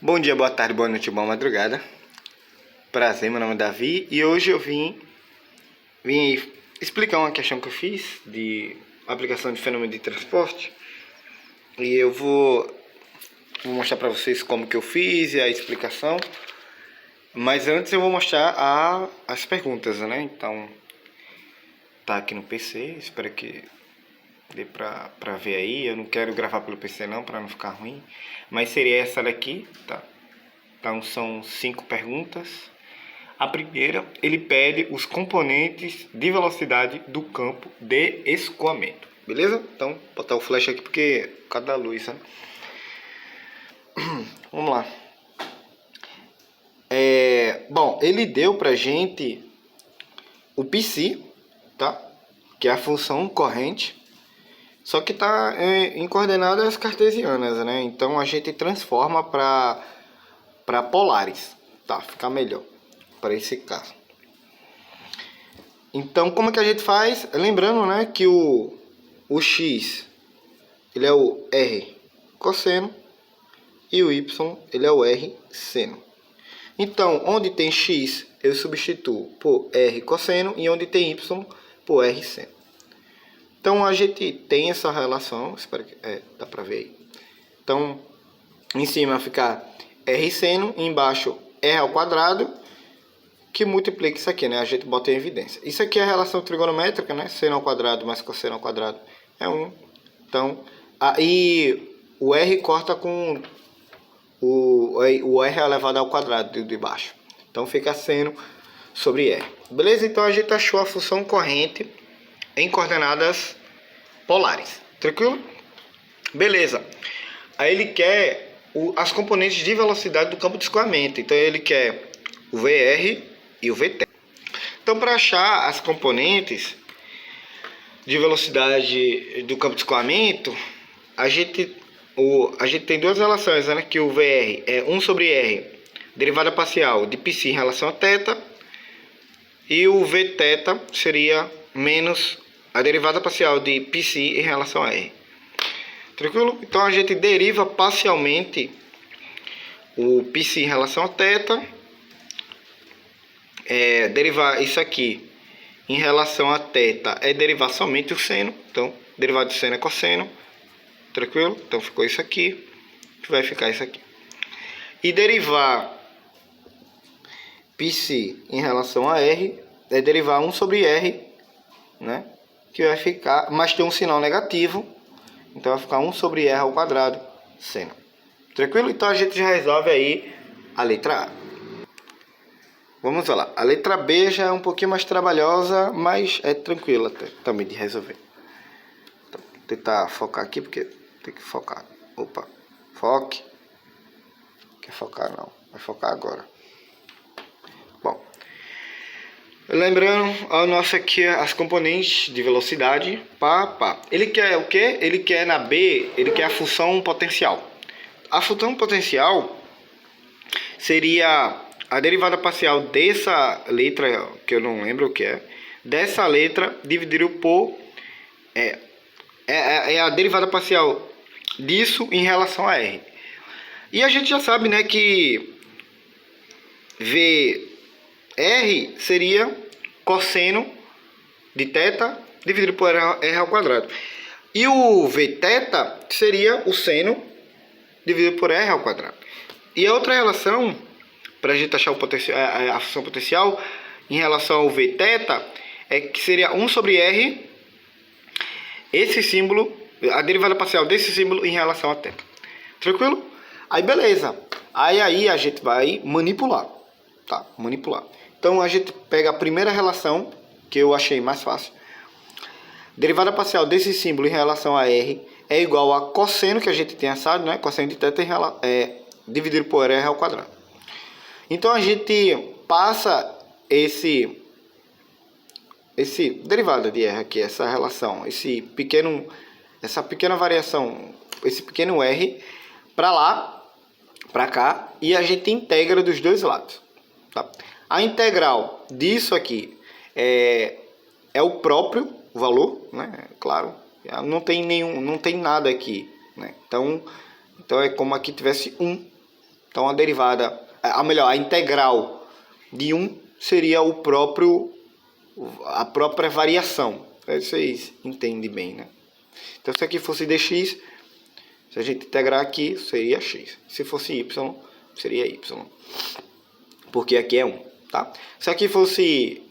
Bom dia, boa tarde, boa noite, boa madrugada. Prazer, meu nome é Davi e hoje eu vim aí explicar uma questão que eu fiz de aplicação de fenômeno de transporte. E eu vou mostrar para vocês como que eu fiz e a explicação. Mas antes eu vou mostrar as perguntas, né? Então, tá aqui no PC, espero que dê pra ver aí. Eu não quero gravar pelo PC não, para não ficar ruim. Mas seria essa daqui, tá? Então são 5 perguntas. A primeira, ele pede os componentes de velocidade do campo de escoamento. Beleza? Então, vou botar o flash aqui porque por causa da luz, né? Vamos lá. Bom, ele deu pra gente o PC, tá? Que é a função corrente. Só que tá em coordenadas cartesianas, né? Então a gente transforma para polares, tá? Fica melhor para esse caso. Então, como é que a gente faz? Lembrando, né, que o x ele é o r cosseno e o y ele é o r seno. Então, onde tem x eu substituo por r cosseno e onde tem y por r seno. Então a gente tem essa relação, espero que dá para ver aí. Então, em cima fica r seno e embaixo r ao quadrado, que multiplica isso aqui, né? A gente bota em evidência. Isso aqui é a relação trigonométrica, né? Seno ao quadrado mais cosseno ao quadrado é 1. Então, aí o r corta com o r elevado ao quadrado de baixo. Então fica seno sobre r. Beleza? Então a gente achou a função corrente em coordenadas polares. Tranquilo? Beleza. Aí ele quer as componentes de velocidade do campo de escoamento. Então ele quer o VR e o VT. Então, para achar as componentes de velocidade do campo de escoamento, a gente tem duas relações, né? Que o VR é 1 sobre R, derivada parcial de π em relação a θ, e o Vθ seria menos a derivada parcial de π em relação a R. Tranquilo? Então a gente deriva parcialmente o π em relação a θ. Derivar isso aqui em relação a θ é derivar somente o seno. Então, derivado de seno é cosseno. Tranquilo? Então ficou isso aqui. Vai ficar isso aqui. E derivar π em relação a R é derivar 1 sobre R, né? Que vai ficar, mas tem um sinal negativo. Então vai ficar 1 sobre R ao quadrado seno. Tranquilo? Então a gente já resolve aí a letra A. Vamos lá. A letra B já é um pouquinho mais trabalhosa, mas é tranquila também de resolver. Então, vou tentar focar aqui, porque tem que focar. Opa, foque. Quer focar não, vai focar agora. Bom, lembrando a nossa aqui as componentes de velocidade. Ele quer o quê? Ele quer na B, ele quer a função potencial. A função potencial seria a derivada parcial dessa letra, que eu não lembro o que é, dessa letra dividido por a derivada parcial disso em relação a R. E a gente já sabe, né, que VR seria cosseno de θ dividido por R ao quadrado. E o Vθ seria o seno dividido por R ao quadrado. E a outra relação, para a gente achar a função potencial em relação ao Vθ, é que seria 1 sobre R, esse símbolo, a derivada parcial desse símbolo em relação a θ. Tranquilo? Aí beleza. Aí a gente vai manipular. Tá? Manipular. Então a gente pega a primeira relação, que eu achei mais fácil. Derivada parcial desse símbolo em relação a R é igual a cosseno, que a gente tem achado, né? Cosseno de θ dividido por R ao quadrado. Então a gente passa essa derivada de R aqui, essa relação, essa pequena variação, esse pequeno R para lá, para cá, e a gente integra dos dois lados. Tá? A integral disso aqui é o próprio valor, né? Claro, não tem nada aqui, né? Então é como aqui tivesse 1, Então a derivada, a integral de 1 seria a própria variação. Vocês entendem bem, né? Então se aqui fosse dx, se a gente integrar aqui, seria x. Se fosse y, seria y. Porque aqui é 1, tá? Se aqui fosse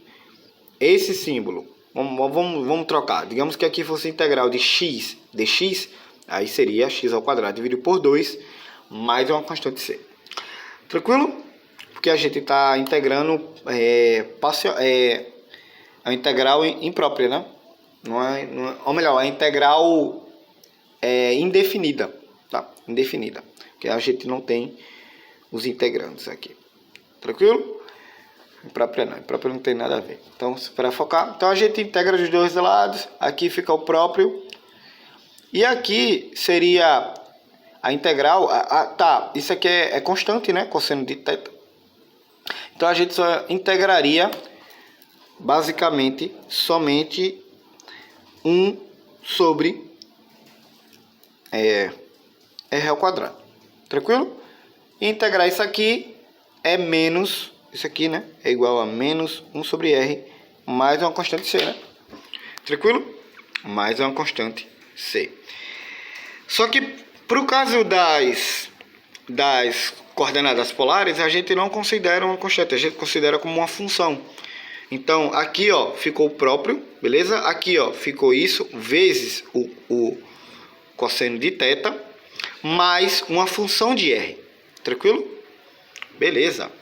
esse símbolo, vamos trocar. Digamos que aqui fosse integral de x dx, aí seria x ao quadrado dividido por 2, mais uma constante c. Tranquilo? Porque a gente está integrando a integral imprópria, né? Ou melhor, a integral indefinida, tá? Indefinida, porque a gente não tem os integrantes aqui. Tranquilo? Imprópria não tem nada a ver. Então, para focar, então a gente integra dos dois lados. Aqui fica o próprio. E aqui seria a integral. Tá, isso aqui é constante, né? Cosseno de θ. Então a gente só integraria basicamente somente 1 sobre r ao quadrado. Tranquilo? E integrar isso aqui é menos, isso aqui, né? É igual a menos 1 sobre r mais uma constante c, né? Tranquilo? Mais uma constante c. Só que para o caso das coordenadas polares, a gente não considera uma constante, a gente considera como uma função. Então aqui, ó, ficou o próprio, beleza? Aqui, ó, ficou isso vezes o cosseno de θ mais uma função de r. Tranquilo? Beleza.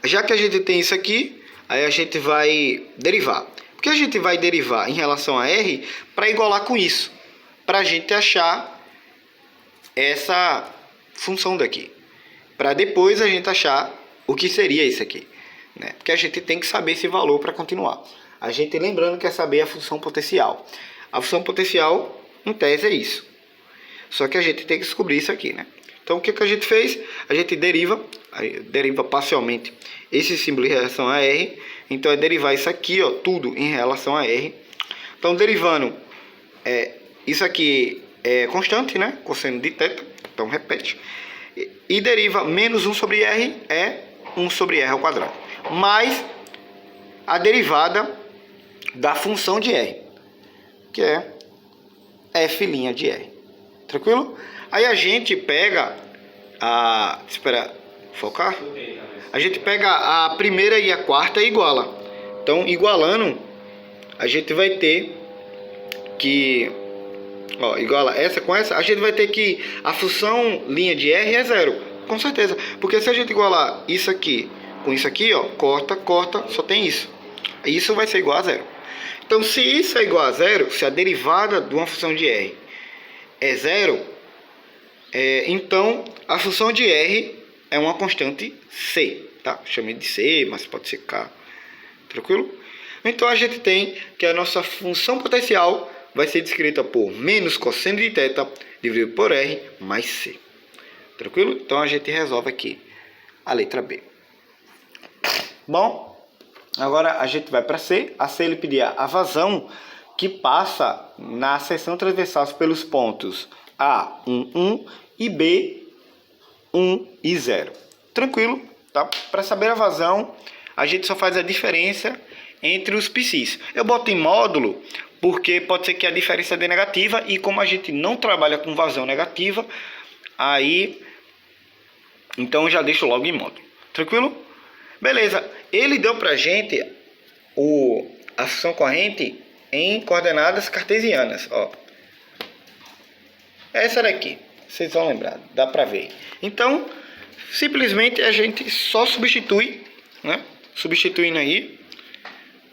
Já que a gente tem isso aqui, aí a gente vai derivar. Porque a gente vai derivar em relação a r para igualar com isso, para a gente achar essa função daqui, para depois a gente achar o que seria isso aqui, né? Porque a gente tem que saber esse valor para continuar. A gente, lembrando, quer saber a função potencial. A função potencial, em tese, é isso. Só que a gente tem que descobrir isso aqui, né? Então o que a gente fez? A gente deriva parcialmente esse símbolo em relação a r. Então é derivar isso aqui, ó, tudo em relação a r. Então derivando, isso aqui é constante, né? Cosseno de θ, então repete. E deriva menos 1 sobre r é 1 sobre r ao quadrado. Mais a derivada da função de r, que é f' de r. Tranquilo? Aí a gente pega espera, focar? A gente pega a primeira e a quarta e iguala. Então, igualando, a gente vai ter que, ó, iguala essa com essa, a gente vai ter que a função linha de r é zero, com certeza. Porque se a gente igualar isso aqui com isso aqui, ó, corta, só tem isso. Isso vai ser igual a zero. Então, se isso é igual a zero, se a derivada de uma função de r é zero, então a função de r é uma constante c, tá? Chamei de c, mas pode ser k. Tranquilo? Então a gente tem que a nossa função potencial vai ser descrita por menos cosseno de θ dividido por r mais c. Tranquilo? Então a gente resolve aqui a letra B. Bom, agora a gente vai para C. A C ele pedia a vazão que passa na seção transversal pelos pontos A, 1, 1 e B, 1 e 0. Tranquilo, tá? Para saber a vazão, a gente só faz a diferença entre os psis. Eu boto em módulo porque pode ser que a diferença dê negativa e como a gente não trabalha com vazão negativa, aí então eu já deixo logo em módulo. Tranquilo? Beleza. Ele deu pra gente a função corrente em coordenadas cartesianas, ó. Essa daqui, vocês vão lembrar, dá pra ver. Então, simplesmente a gente só substitui, né? Substituindo aí,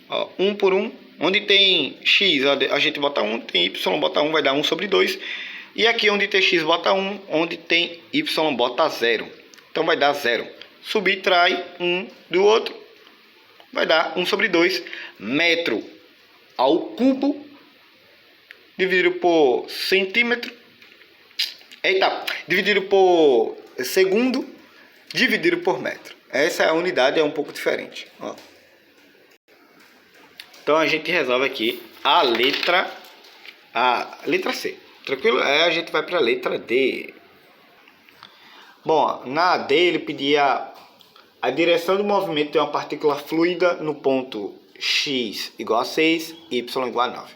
ó, 1 por 1. Onde tem x, a gente bota 1, tem y, bota 1, vai dar 1 sobre 2. E aqui onde tem x, bota 1, onde tem y, bota 0. Então vai dar 0. Subtrai um do outro, vai dar 1 sobre 2 metro ao cubo, dividido por centímetro. Eita, dividido por segundo, dividido por metro. Essa unidade é um pouco diferente, ó. Então a gente resolve aqui a letra C. Tranquilo? Aí a gente vai para a letra D. Bom, na AD ele pedia a direção do movimento de uma partícula fluida no ponto x igual a 6, y igual a 9.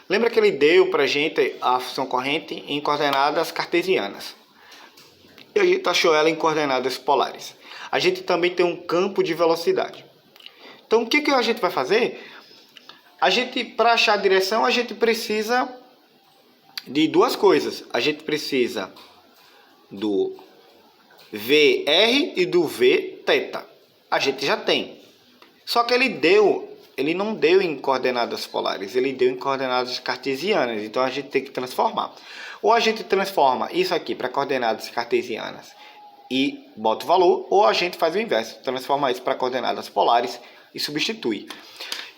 Lembra que ele deu para a gente a função corrente em coordenadas cartesianas. E a gente achou ela em coordenadas polares. A gente também tem um campo de velocidade. Então o que a gente vai fazer? Para achar a direção, a gente precisa de duas coisas. A gente precisa do VR e do Vθ. A gente já tem. Só que ele não deu em coordenadas polares, ele deu em coordenadas cartesianas. Então a gente tem que transformar. Ou a gente transforma isso aqui para coordenadas cartesianas e bota o valor, ou a gente faz o inverso, transforma isso para coordenadas polares e substitui.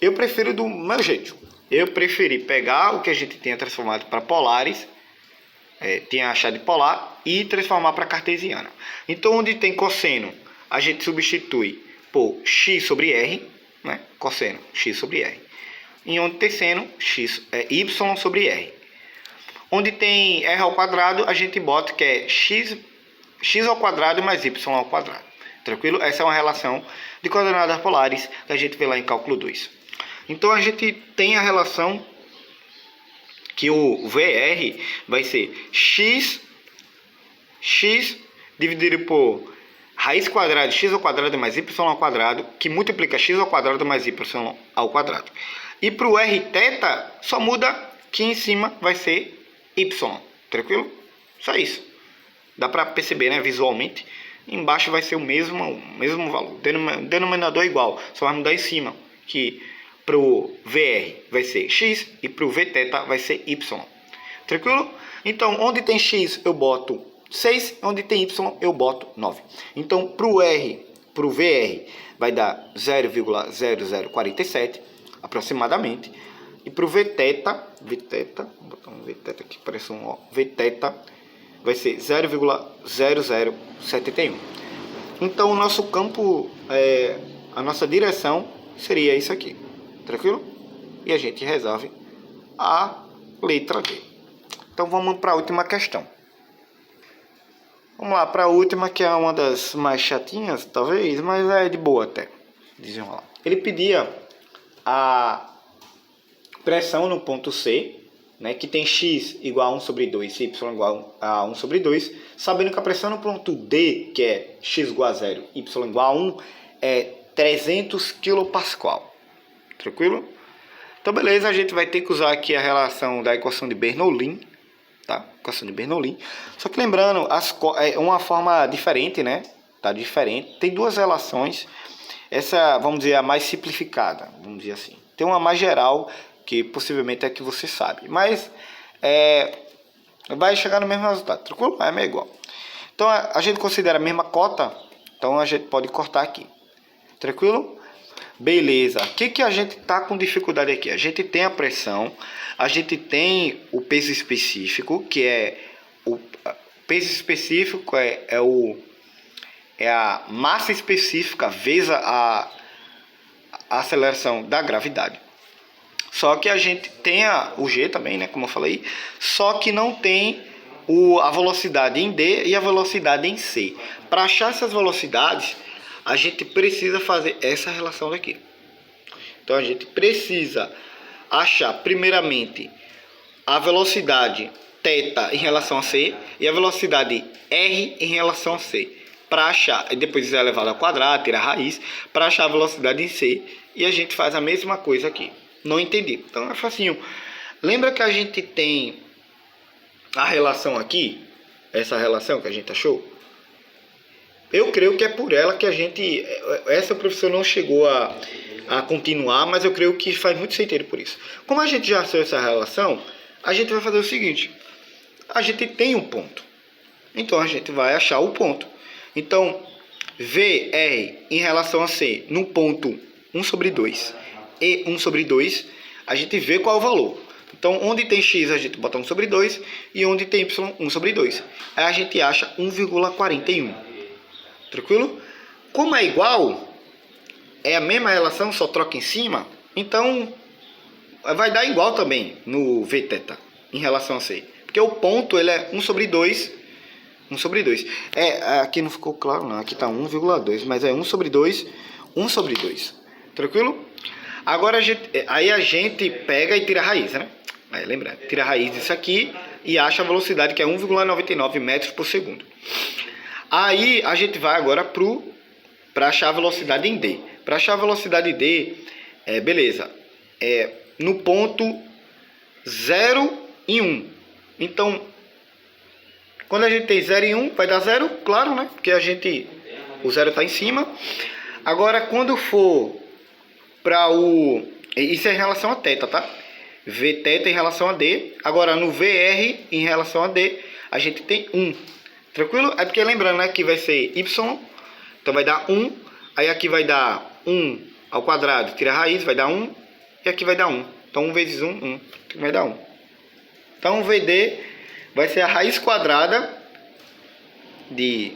Eu prefiro do meu jeito. Eu preferi pegar o que a gente tinha transformado para polares, tinha achado de polar, e transformar para cartesiana. Então, onde tem cosseno, a gente substitui por x sobre r, né? Cosseno, x sobre r. E onde tem seno, y sobre r. Onde tem r ao quadrado, a gente bota que é x ao quadrado mais y ao quadrado. Tranquilo? Essa é uma relação de coordenadas polares que a gente vê lá em cálculo 2. Então a gente tem a relação que o VR vai ser x dividido por raiz quadrada de x ao quadrado mais y ao quadrado, que multiplica x ao quadrado mais y ao quadrado. E para o Rθ só muda que em cima vai ser y. Tranquilo? Só isso. Dá para perceber, né, visualmente. Embaixo vai ser o mesmo valor. O denominador é igual, só vai mudar em cima, que para o VR vai ser x e para o Vθ vai ser y. Tranquilo? Então, onde tem x eu boto 6, onde tem y eu boto 9. Então, para o VR vai dar 0,0047 aproximadamente. E para o Vθ, vou botar um Vθ aqui, parece um O, Vθ vai ser 0,0071. Então, o nosso campo, a nossa direção seria isso aqui. Tranquilo? E a gente resolve a letra D. Então vamos para a última questão. Vamos lá para a última, que é uma das mais chatinhas, talvez, mas é de boa até. Desenrolar. Ele pedia a pressão no ponto C, né, que tem x igual a 1 sobre 2 e y igual a 1 sobre 2, sabendo que a pressão no ponto D, que é x igual a 0 e y igual a 1, é 300 kPa. Tranquilo? Então, beleza, a gente vai ter que usar aqui a relação da equação de Bernoulli, tá? Equação de Bernoulli. Só que lembrando, é uma forma diferente, né? Tá diferente. Tem duas relações. Essa, vamos dizer, a mais simplificada, vamos dizer assim. Tem uma mais geral, que possivelmente é que você sabe. Mas, vai chegar no mesmo resultado, tranquilo? É meio igual. Então, a gente considera a mesma cota, então a gente pode cortar aqui. Tranquilo? Beleza, o que a gente está com dificuldade aqui? A gente tem a pressão, a gente tem o peso específico, que é o peso específico é a massa específica vezes a aceleração da gravidade. Só que a gente tem o G também, né, como eu falei, só que não tem a velocidade em D e a velocidade em C. Para achar essas velocidades, a gente precisa fazer essa relação daqui. Então a gente precisa achar primeiramente a velocidade θ em relação a C e a velocidade R em relação a C. Para achar, e depois isso é elevado ao quadrado, tirar a raiz, para achar a velocidade em C, e a gente faz a mesma coisa aqui. Não entendi. Então é facinho. Lembra que a gente tem a relação aqui, essa relação que a gente achou? Eu creio que é por ela que a gente... Essa professora não chegou a continuar, mas eu creio que faz muito sentido por isso. Como a gente já achou essa relação, a gente vai fazer o seguinte. A gente tem um ponto. Então, a gente vai achar o ponto. Então, VR em relação a C, no ponto 1 sobre 2 e 1 sobre 2, a gente vê qual é o valor. Então, onde tem x, a gente bota 1 sobre 2, e onde tem y, 1 sobre 2. Aí a gente acha 1,41. Tranquilo? Como é igual, é a mesma relação, só troca em cima, então vai dar igual também no Vθ em relação a C. Porque o ponto ele é 1 sobre 2 1 sobre 2. Aqui não ficou claro não, aqui tá 1,2, mas é 1 sobre 2, 1 sobre 2. Tranquilo? Agora aí a gente pega e tira a raiz, né? Aí lembrando, tira a raiz disso aqui e acha a velocidade que é 1,99 metros por segundo. Aí a gente vai agora para achar a velocidade em D. Para achar a velocidade D, beleza, no ponto 0 e 1. Então, quando a gente tem 0 e 1, vai dar 0, claro, né? Porque o 0 está em cima. Agora, quando for para isso é em relação a θ, tá? Vθ em relação a D. Agora, no VR em relação a D, a gente tem 1. Tranquilo? É porque lembrando, né? Aqui vai ser Y, então vai dar 1. Aí aqui vai dar 1 ao quadrado, tira a raiz, vai dar 1. E aqui vai dar 1. Então 1 vezes 1, 1. Vai dar 1. Então VD vai ser a raiz quadrada de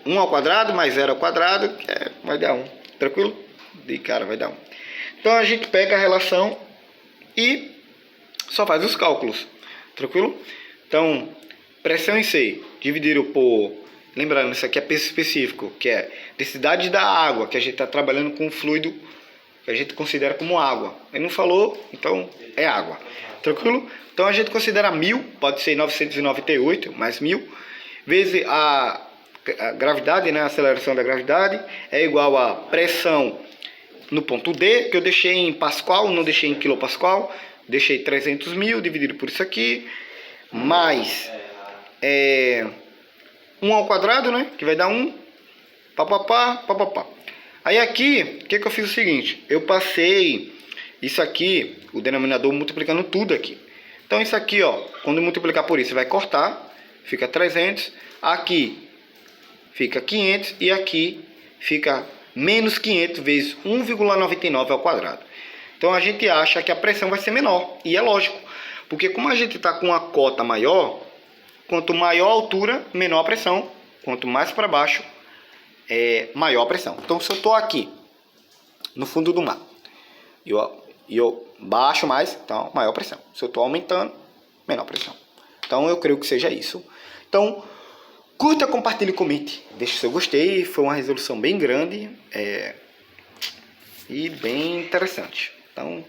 1 ao quadrado mais 0 ao quadrado, que vai dar 1. Tranquilo? De cara vai dar 1. Então a gente pega a relação e só faz os cálculos. Tranquilo? Então, pressão em C dividido por... Lembrando, isso aqui é peso específico, que é densidade da água, que a gente está trabalhando com um fluido que a gente considera como água. Ele não falou, então é água. Tranquilo? Então a gente considera 1000, pode ser 998 mais 1000, vezes a gravidade, né, a aceleração da gravidade, é igual a pressão no ponto D, que eu deixei em Pascal, não deixei em quilopascal, deixei 300 mil dividido por isso aqui, mais 1 ao quadrado, né? Que vai dar 1. Papapá. Aí aqui, o que eu fiz o seguinte? Eu passei isso aqui, o denominador, multiplicando tudo aqui. Então isso aqui, ó, quando eu multiplicar por isso, vai cortar. Fica 300. Aqui fica 500. E aqui fica menos 500 vezes 1,99 ao quadrado. Então a gente acha que a pressão vai ser menor. E é lógico. Porque como a gente está com uma cota maior... Quanto maior a altura, menor a pressão. Quanto mais para baixo, maior a pressão. Então, se eu estou aqui, no fundo do mar, e eu baixo mais, então, maior pressão. Se eu estou aumentando, menor pressão. Então, eu creio que seja isso. Então, curta, compartilhe e comente. Deixe seu gostei. Foi uma resolução bem grande e bem interessante. Então,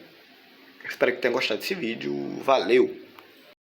espero que tenha gostado desse vídeo. Valeu!